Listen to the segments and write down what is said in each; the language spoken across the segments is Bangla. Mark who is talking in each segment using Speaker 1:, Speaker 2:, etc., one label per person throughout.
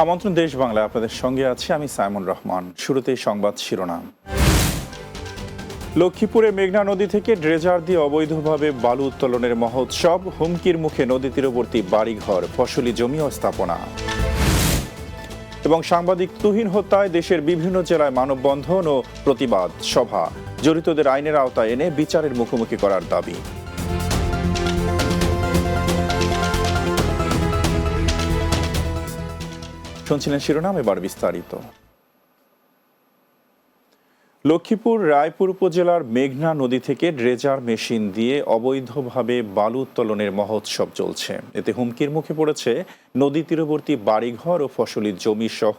Speaker 1: আমন্ত্রণ দেশ বাংলায় আপনাদের সঙ্গে আছি আমি সাইমন রহমান। শুরুতেই সংবাদ শিরোনাম। লক্ষ্মীপুরে মেঘনা নদী থেকে ড্রেজার দিয়ে অবৈধভাবে বালু উত্তোলনের মহোৎসব, হুমকির মুখে নদী তীরবর্তী বাড়িঘর, ফসলি জমি ও স্থাপনা। এবং সাংবাদিক তুহিন হত্যায় দেশের বিভিন্ন জেলায় মানববন্ধন ও প্রতিবাদ সভা, জড়িতদের আইনের আওতায় এনে বিচারের মুখোমুখি করার দাবি। শুনছিলেন শিরোনাম, এবার বিস্তারিত। লক্ষ্মীপুর রায়পুর উপজেলার মেঘনা নদী থেকে ড্রেজার মেশিন দিয়ে অবৈধভাবে বালু উত্তোলনের মহোৎসব চলছে। এতে হুমকির মুখে পড়েছে নদী তীরবর্তী বাড়িঘর ও ফসলি জমি সহ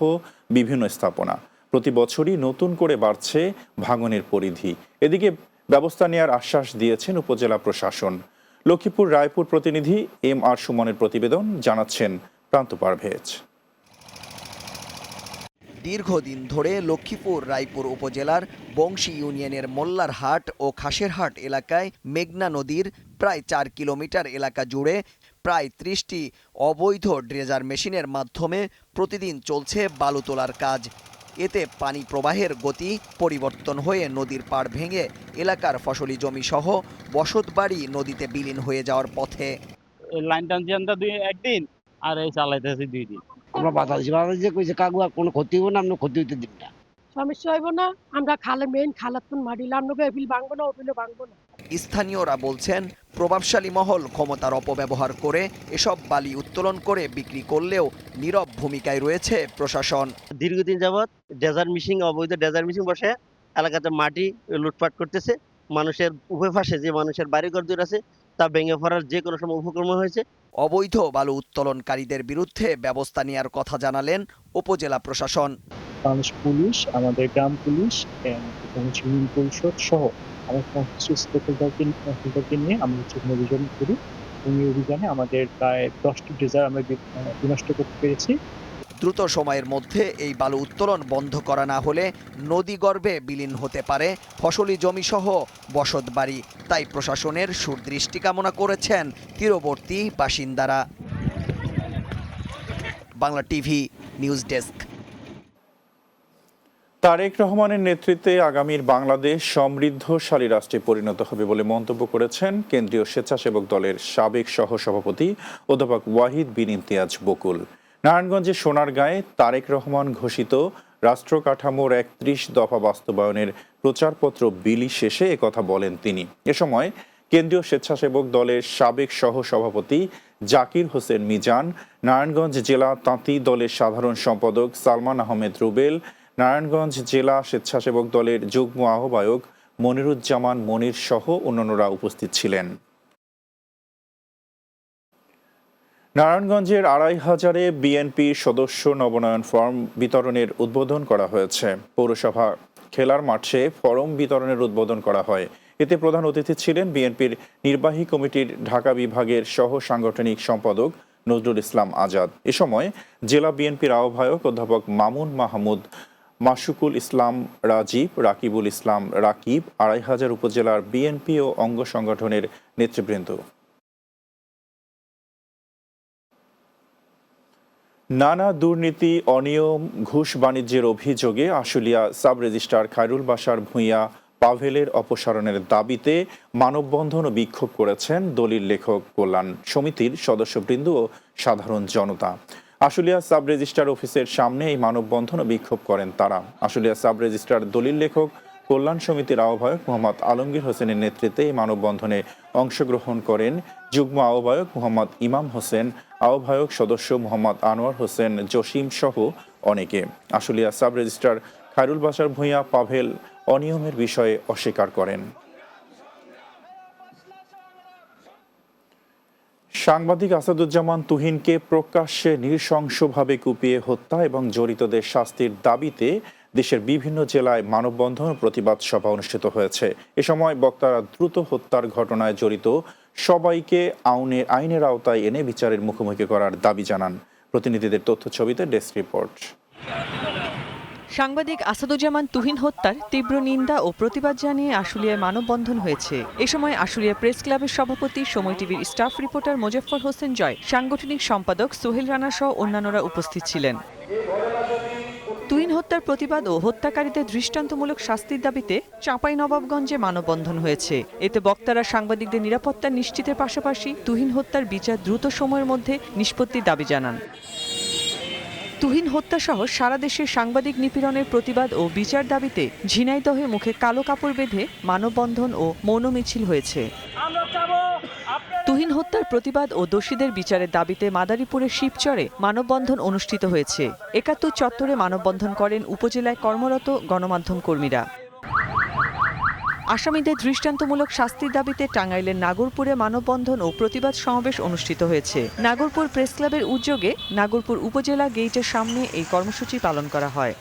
Speaker 1: বিভিন্ন স্থাপনা। প্রতি বছরই নতুন করে বাড়ছে ভাঙনের পরিধি। এদিকে ব্যবস্থা নেওয়ার আশ্বাস দিয়েছেন উপজেলা প্রশাসন। লক্ষ্মীপুর রায়পুর প্রতিনিধি এম আর সুমনের প্রতিবেদন, জানাচ্ছেন প্রান্ত পারভেজ।
Speaker 2: দীর্ঘদিন ধরে লক্ষ্মীপুর রায়পুর উপজেলার বংশী ইউনিয়নের মোল্লারহাট ও খাসেরহাট এলাকায় মেঘনা নদীর প্রায় ৪ কিলোমিটার এলাকা জুড়ে প্রায় ৩০টি অবৈধ ড্রেজার মেশিনের মাধ্যমে প্রতিদিন চলছে বালু তোলার কাজ। এতে পানি প্রবাহের গতি পরিবর্তন হয়ে নদীর পাড় ভেঙে এলাকার ফসলি জমি সহ বসতবাড়ি নদীতে বিলীন হয়ে যাওয়ার পথে।
Speaker 3: লাইন টানছি আমরা একদিন, আর এই চালাইতেছি 2 দিন।
Speaker 4: আমরা বাতাসে কইছে কাকু আর কোনো ক্ষতি হইব না, আপনি ক্ষতি হইতে দিন না।
Speaker 5: সমস্যা হইব না, আমরা মেইন খালাতুন মারিলে আমরা এপিল ভাঙবো না, ওপিলও ভাঙবো না।
Speaker 2: স্থানীয়রা বলছেন, প্রভাবশালী মহল ক্ষমতার অপব্যবহার করে এসব বালি উত্তোলন করে বিক্রি করলেও নীরব ভূমিকায় রয়েছে প্রশাসন।
Speaker 6: দীর্ঘদিন যাবৎ অবৈধ ডেজার মিশিং বসে এলাকাতে মাটি লুটপাট করতেছে। মানুষের উভয় পাশে যে মানুষের বাড়িঘর দূর আছে তা ভেঙে পড়ার যে কোনো সময় উপক্রম হয়েছে।
Speaker 2: অবৈধ বালু উত্তোলনকারীদের বিরুদ্ধে ব্যবস্থা নেওয়ার কথা জানালেন উপজেলা প্রশাসন।
Speaker 7: বাংলাদেশ পুলিশ, আমাদের গ্রাম পুলিশ এবং ইউনিয়ন পরিষদ সহ আমরা কিছু স্টেকহোল্ডারকে নিয়ে আমরা অভিযান করি। এই অভিযানে আমাদের প্রায় 10টি ড্রেজার আমরা বিনষ্ট করতে পেরেছি।
Speaker 2: দ্রুত সময়ের মধ্যে এই বালু উত্তোলন বন্ধ করা না হলে নদী গর্ভে বিলীন হতে পারে ফসলি জমি সহ বসত বাড়ি। তাই প্রশাসনের সুদৃষ্টি কামনা করেছেন তীরবর্তী বাসিন্দারা। Bangla TV news desk.
Speaker 1: Tarek রহমানের নেতৃত্বে আগামীর বাংলাদেশ সমৃদ্ধশালী রাষ্ট্রে পরিণত হবে বলে মন্তব্য করেছেন কেন্দ্রীয় স্বেচ্ছাসেবক দলের সাবেক সহসভাপতি অধ্যাপক ওয়াহিদ বিন ইমতিয়াজ বকুল। নারায়ণগঞ্জের সোনারগাঁয়ে তারেক রহমান ঘোষিত রাষ্ট্র কাঠামোর ৩১ দফা বাস্তবায়নের প্রচারপত্র বিলি শেষে একথা বলেন তিনি। এ সময় কেন্দ্রীয় স্বেচ্ছাসেবক দলের সাবেক সহসভাপতি জাকির হোসেন মিজান, নারায়ণগঞ্জ জেলা তাঁতি দলের সাধারণ সম্পাদক সালমান আহমেদ রুবেল, নারায়ণগঞ্জ জেলা স্বেচ্ছাসেবক দলের যুগ্ম আহ্বায়ক মনিরুজ্জামান মনির সহ অন্যান্যরা উপস্থিত ছিলেন। নারায়ণগঞ্জের ২৫০০-এ বিএনপির সদস্য নবনয়ন ফর্ম বিতরণের উদ্বোধন করা হয়েছে। পৌরসভা খেলার মাঠে ফরম বিতরণের উদ্বোধন করা হয়। এতে প্রধান অতিথি ছিলেন বিএনপির নির্বাহী কমিটির ঢাকা বিভাগের সহ সাংগঠনিক সম্পাদক নজরুল ইসলাম আজাদ। এ সময় জেলা বিএনপির আহ্বায়ক অধ্যাপক মামুন মাহমুদ, মাসুকুল ইসলাম রাজীব, রাকিবুল ইসলাম রাকিব, ২৫০০ উপজেলার বিএনপি ও অঙ্গ সংগঠনের নেতৃবৃন্দ। নানা দুর্নীতি, অনিয়ম, ঘুষ বাণিজ্যের অভিযোগে আশুলিয়া সাব রেজিস্ট্রার খায়রুল বাশার ভূঁইয়া পাভেলের অপসারণের দাবিতে মানববন্ধন ও বিক্ষোভ করেছেন দলিল লেখক কল্যাণ সমিতির সদস্যবৃন্দ ও সাধারণ জনতা। আশুলিয়া সাব রেজিস্ট্রার অফিসের সামনে এই মানববন্ধন ও বিক্ষোভ করেন তারা। আশুলিয়া সাব রেজিস্ট্রার দলিল লেখক কল্যাণ সমিতির আহ্বায়ক মোহাম্মদ আলমগীর হোসেনের নেতৃত্বে এই মানববন্ধনে অংশগ্রহণ করেন যুগ্ম আহ্বায়ক মোহাম্মদ ইমাম হোসেন, আহ্বায়ক সদস্য মোহাম্মদ আনোয়ার হোসেন জসিম সহ অনেকে। আশুলিয়া সাব রেজিস্ট্রার খায়রুল বাশার ভূঁইয়া পাভেল অনিয়মের বিষয়ে অস্বীকার করেন। সাংবাদিক আসাদুজ্জামান তুহিনকে প্রকাশ্যে নৃশংসভাবে কুপিয়ে হত্যা এবং জড়িতদের শাস্তির দাবিতে দেশের বিভিন্ন জেলায় মানববন্ধন ও প্রতিবাদ সভা অনুষ্ঠিত হয়েছে। এ সময় বক্তারা দ্রুত হত্যার ঘটনায় জড়িত সবাইকে আইনের আওতায় এনে বিচারের মুখোমুখি করার দাবি জানান। প্রতিনিধিদের তথ্য ছবিতে ডেস্ক রিপোর্ট।
Speaker 8: সাংবাদিক আসাদুজ্জামান তুহিন হত্যার তীব্র নিন্দা ও প্রতিবাদ জানিয়ে আশুলিয়ায় মানববন্ধন হয়েছে। এ সময় আশুলিয়া প্রেস ক্লাবের সভাপতি, সময় টিভির স্টাফ রিপোর্টার মোজাফফর হোসেন জয়, সাংগঠনিক সম্পাদক সোহেল রানা সহ অন্যান্যরা উপস্থিত ছিলেন। তুহিন হত্যার প্রতিবাদ ও হত্যাকারীদের দৃষ্টান্তমূলক শাস্তির দাবিতে চাঁপাইনবাবগঞ্জে মানববন্ধন হয়েছে। এতে বক্তারা সাংবাদিকদের নিরাপত্তা নিশ্চিতের পাশাপাশি তুহিন হত্যার বিচার দ্রুত সময়ের মধ্যে নিষ্পত্তির দাবি জানান। তুহিন হত্যাসহ সারা দেশে সাংবাদিক নিপীড়নের প্রতিবাদ ও বিচার দাবিতে ঝিনাইদহে মুখে কালো কাপড় বেঁধে মানববন্ধন ও মৌন মিছিল হয়েছে। তুহিন হত্যার প্রতিবাদ ও দোষীদের বিচারের দাবিতে মাদারীপুরের শিবচরে মানববন্ধন অনুষ্ঠিত হয়েছে। ৭১ চত্বরে মানববন্ধন করেন উপজেলায় কর্মরত গণমাধ্যম কর্মীরা। আসামিদের দৃষ্টান্তমূলক শাস্তির দাবিতে টাঙ্গাইলের নাগরপুরে মানববন্ধন ও প্রতিবাদ সমাবেশ অনুষ্ঠিত হয়েছে। নাগরপুর প্রেস ক্লাবের উদ্যোগে নাগরপুর উপজেলা গেইটের সামনে এই কর্মসূচি পালন করা হয়।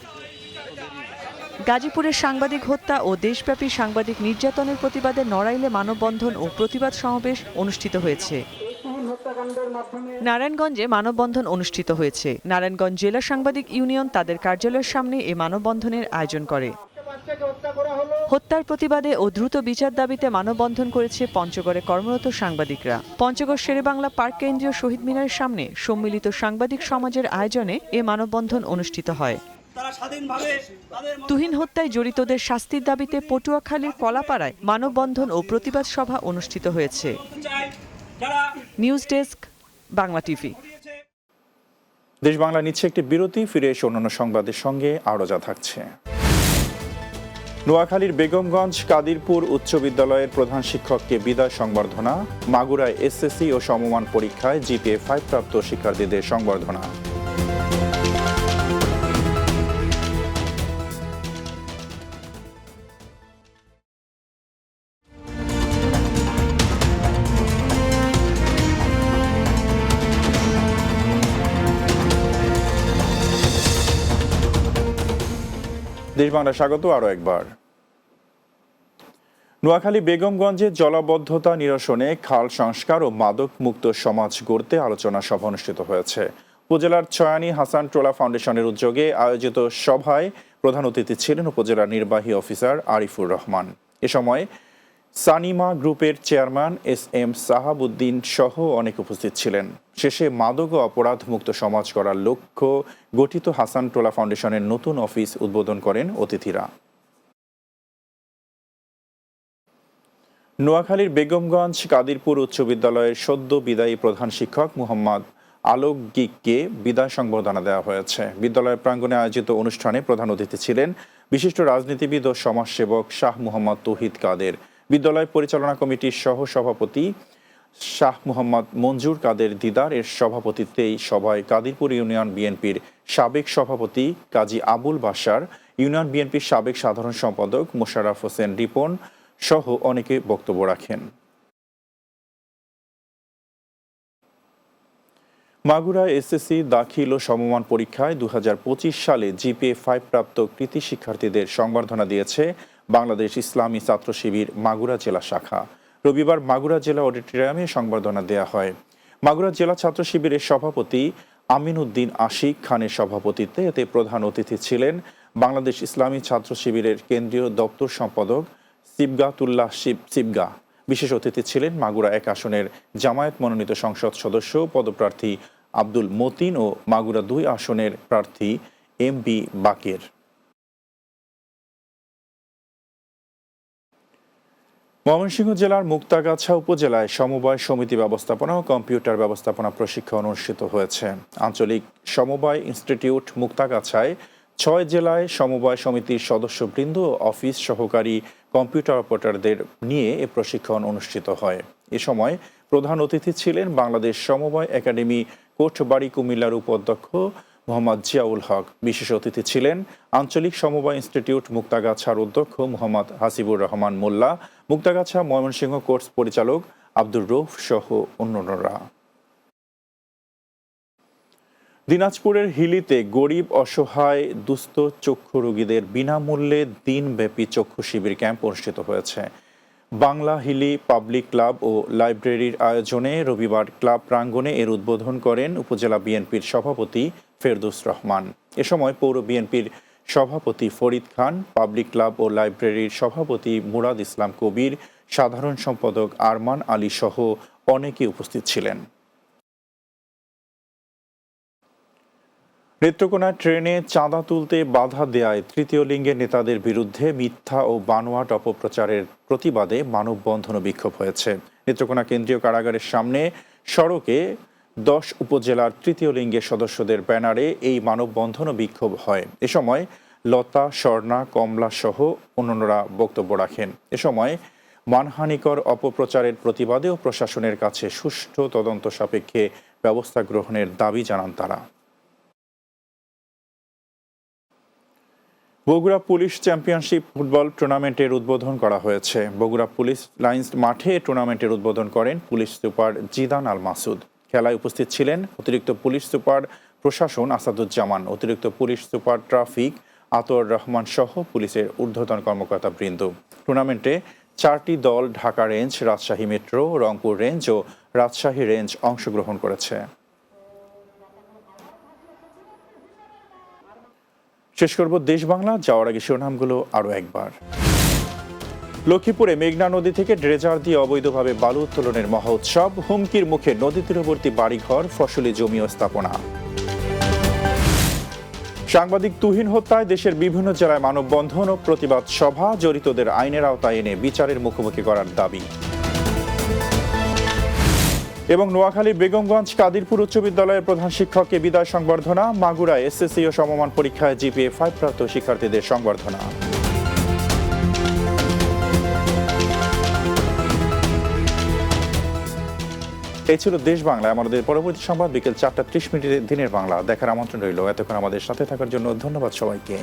Speaker 8: গাজীপুরের সাংবাদিক হত্যা ও দেশব্যাপী সাংবাদিক নির্যাতনের প্রতিবাদে নড়াইলে মানববন্ধন ও প্রতিবাদ সমাবেশ অনুষ্ঠিত হয়েছে। নারায়ণগঞ্জে মানববন্ধন অনুষ্ঠিত হয়েছে। নারায়ণগঞ্জ জেলা সাংবাদিক ইউনিয়ন তাদের কার্যালয়ের সামনে এই মানববন্ধনের আয়োজন করে। হত্যার প্রতিবাদে ও দ্রুত বিচার দাবিতে মানববন্ধন করেছে পঞ্চগড়ে কর্মরত সাংবাদিকরা। পঞ্চগড় শেরেবাংলা পার্ক কেন্দ্রীয় শহীদ মিনারের সামনে সম্মিলিত সাংবাদিক সমাজের আয়োজনে এ মানববন্ধন অনুষ্ঠিত হয়। তুহিন হত্যায় জড়িতদের শাস্তির দাবিতে পটুয়াখালীর কলাপাড়ায় মানববন্ধন ও প্রতিবাদ সভা অনুষ্ঠিত হয়েছে। News desk, Bangla TV.
Speaker 1: দেশ বাংলা নিচ্ছে একটি বিরতি, ফিরে এসে অন্যান্য সংবাদের সঙ্গে আরও যা থাকছে। নোয়াখালীর বেগমগঞ্জ কাদিরপুর উচ্চ বিদ্যালয়ের প্রধান শিক্ষককে বিদায় সংবর্ধনা। মাগুরায় এসএসসি ও সমমান পরীক্ষায় জিপিএ 5 প্রাপ্ত শিক্ষার্থীদের সংবর্ধনা। দেশ বাংলা স্বাগত আরও একবার। নোয়াখালী বেগমগঞ্জে জলাবদ্ধতা নিরসনে খাল সংস্কার ও মাদক মুক্ত সমাজ গড়তে আলোচনা সভা অনুষ্ঠিত হয়েছে। উপজেলার চয়ানী হাসান টোলা ফাউন্ডেশনের উদ্যোগে আয়োজিত সভায় প্রধান অতিথি ছিলেন উপজেলা নির্বাহী অফিসার আরিফুর রহমান। এ সময় সানিমা গ্রুপের চেয়ারম্যান SM সাহাবুদ্দিন সহ অনেক উপস্থিত ছিলেন। শেষে মাদক ও অপরাধ মুক্ত সমাজ গড়ার লক্ষ্য গঠিত হাসান টোলা ফাউন্ডেশনের নতুন অফিস উদ্বোধন করেন অতিথিরা। নোয়াখালীর বেগমগঞ্জ কাদিরপুর উচ্চ বিদ্যালয়ের সদ্য বিদায়ী প্রধান শিক্ষক মোহাম্মদ আলোকগিককে বিদায় সংবর্ধনা দেওয়া হয়েছে। বিদ্যালয়ের প্রাঙ্গণে আয়োজিত অনুষ্ঠানে প্রধান অতিথি ছিলেন বিশিষ্ট রাজনীতিবিদ ও সমাজসেবক শাহ মোহাম্মদ তৌহিদ কাদের। বিদ্যালয় পরিচালনা কমিটির সহ সভাপতি শাহ মোহাম্মদ মঞ্জুর কাদের দিদার এর সভাপতিত্বে এই সভায় কাদিরপুর ইউনিয়ন বিএনপির সাবেক সভাপতি কাজী আবুল বাশার, ইউনিয়ন বিএনপির সাবেক সাধারণ সম্পাদক মোশাররফ হোসেন রিপন সহ অনেকে বক্তব্য রাখেন। মাগুরায় এসএসসি দাখিল ও সমমান পরীক্ষায় 2025 সালে জিপিএ 5 প্রাপ্ত কৃতি শিক্ষার্থীদের সংবর্ধনা দিয়েছে বাংলাদেশ ইসলামী ছাত্র শিবির মাগুরা জেলা শাখা। রবিবার মাগুরা জেলা অডিটোরিয়ামে সংবর্ধনা দেয়া হয়। মাগুরা জেলা ছাত্র শিবিরের সভাপতি আমিন উদ্দিন আশিক খানের সভাপতিত্বে এতে প্রধান অতিথি ছিলেন বাংলাদেশ ইসলামী ছাত্র শিবিরের কেন্দ্রীয় দপ্তর সম্পাদক সিবগাতুল্লাহ সিবগা। বিশেষ অতিথি ছিলেন মাগুরা 1 আসনের জামায়াত মনোনীত সংসদ সদস্য পদপ্রার্থী আব্দুল মতিন ও মাগুরা 2 আসনের প্রার্থী MB বাকের। ময়মনসিংহ জেলার মুক্তাগাছা উপজেলায় সমবায় সমিতি ব্যবস্থাপনা ও কম্পিউটার ব্যবস্থাপনা প্রশিক্ষণ অনুষ্ঠিত হয়েছে। আঞ্চলিক সমবায় ইনস্টিটিউট মুক্তাগাছায় 6 জেলায় সমবায় সমিতির সদস্যবৃন্দ ও অফিস সহকারী কম্পিউটার অপারেটরদের নিয়ে এ প্রশিক্ষণ অনুষ্ঠিত হয়। এ সময় প্রধান অতিথি ছিলেন বাংলাদেশ সমবায় একাডেমি কোটবাড়ি কুমিল্লার উপাধ্যক্ষ মোহাম্মদ জিয়াউল হক। বিশেষ অতিথি ছিলেন আঞ্চলিক সমবায় ইনস্টিটিউট মুক্তাগাছার অধ্যক্ষ মোহাম্মদ হাসিবুর রহমান মোল্লা, মুক্তাগাছা ময়মনসিংহ কোর্স পরিচালক আব্দুর রৌফ সহ অন্যান্যরা। দিনাজপুরের হিলিতে গরিব অসহায় দুস্থ চক্ষু রোগীদের বিনামূল্যে দিনব্যাপী চক্ষু শিবির ক্যাম্প অনুষ্ঠিত হয়েছে। বাংলা হিলি পাবলিক ক্লাব ও লাইব্রেরির আয়োজনে রবিবার ক্লাব প্রাঙ্গণে এর উদ্বোধন করেন উপজেলা বিএনপির সভাপতি ফেরদৌস রহমান। এ সময় পৌর বিএনপির সভাপতি ফরিদ খান, পাবলিক ক্লাব ও লাইব্রেরির সভাপতি মুরাদ ইসলাম কবির, সাধারণ সম্পাদক আরমান আলী সহ অনেকে উপস্থিত ছিলেন। নেত্রকোনা ট্রেনে চাঁদা তুলতে বাধা দেয়ায় তৃতীয় লিঙ্গের নেতাদের বিরুদ্ধে মিথ্যা ও বানোয়াট অপপ্রচারের প্রতিবাদে মানববন্ধন ও বিক্ষোভ হয়েছে। নেত্রকোনা কেন্দ্রীয় কারাগারের সামনে সড়কে 10 উপজেলার তৃতীয় লিঙ্গের সদস্যদের ব্যানারে এই মানববন্ধন ও বিক্ষোভ হয়। এ সময় লতা, স্বর্ণা, কমলা সহ অন্যান্যরা বক্তব্য রাখেন। এ সময় মানহানিকর অপপ্রচারের প্রতিবাদে ও প্রশাসনের কাছে সুষ্ঠু তদন্ত সাপেক্ষে ব্যবস্থা গ্রহণের দাবি জানান তারা। বগুড়া পুলিশ চ্যাম্পিয়নশিপ ফুটবল টুর্নামেন্টের উদ্বোধন করা হয়েছে। বগুড়া পুলিশ লাইন্স মাঠে টুর্নামেন্টের উদ্বোধন করেন পুলিশ সুপার জিদান আল মাসুদ। খেলায় উপস্থিত ছিলেন অতিরিক্ত পুলিশ সুপার প্রশাসন আসাদুজ্জামান, অতিরিক্ত পুলিশ সুপার ট্রাফিক আতর রহমান সহ পুলিশের ঊর্ধ্বতন কর্মকর্তা বৃন্দ। টুর্নামেন্টে 4টি দল Dhaka range, Rajshahi metro, Rangpur range ও রাজশাহী রেঞ্জ অংশগ্রহণ করেছে। শেষ করব দেশ বাংলা, যাওয়ার আগে শিরোনামগুলো আরও একবার। লক্ষ্মীপুরে মেঘনা নদী থেকে ড্রেজার দিয়ে অবৈধভাবে বালু উত্তোলনের মহা উৎসব, হুমকির মুখে নদী তীরবর্তী বাড়িঘর, ফসলি জমি ও স্থাপনা। সাংবাদিক তুহিন হত্যায় দেশের বিভিন্ন জেলায় মানববন্ধন ও প্রতিবাদ সভা, জড়িতদের আইনের আওতায় এনে বিচারের মুখোমুখি করার দাবি। এবং নোয়াখালী বেগমগঞ্জ কাদিরপুর উচ্চ বিদ্যালয়ের প্রধান শিক্ষককে বিদায় সংবর্ধনা, মাগুরায় এসএসসি ও সমমান পরীক্ষায় জিপিএ 5 প্রাপ্ত শিক্ষার্থীদের সংবর্ধনা। এই ছিল দেশ বাংলা। আমাদের পরবর্তী সংবাদ বিকেল 4টা 30 মিনিটে দিনের বাংলা দেখার আমন্ত্রণ রইল। এতক্ষণ আমাদের সাথে থাকার জন্য ধন্যবাদ সবাইকে।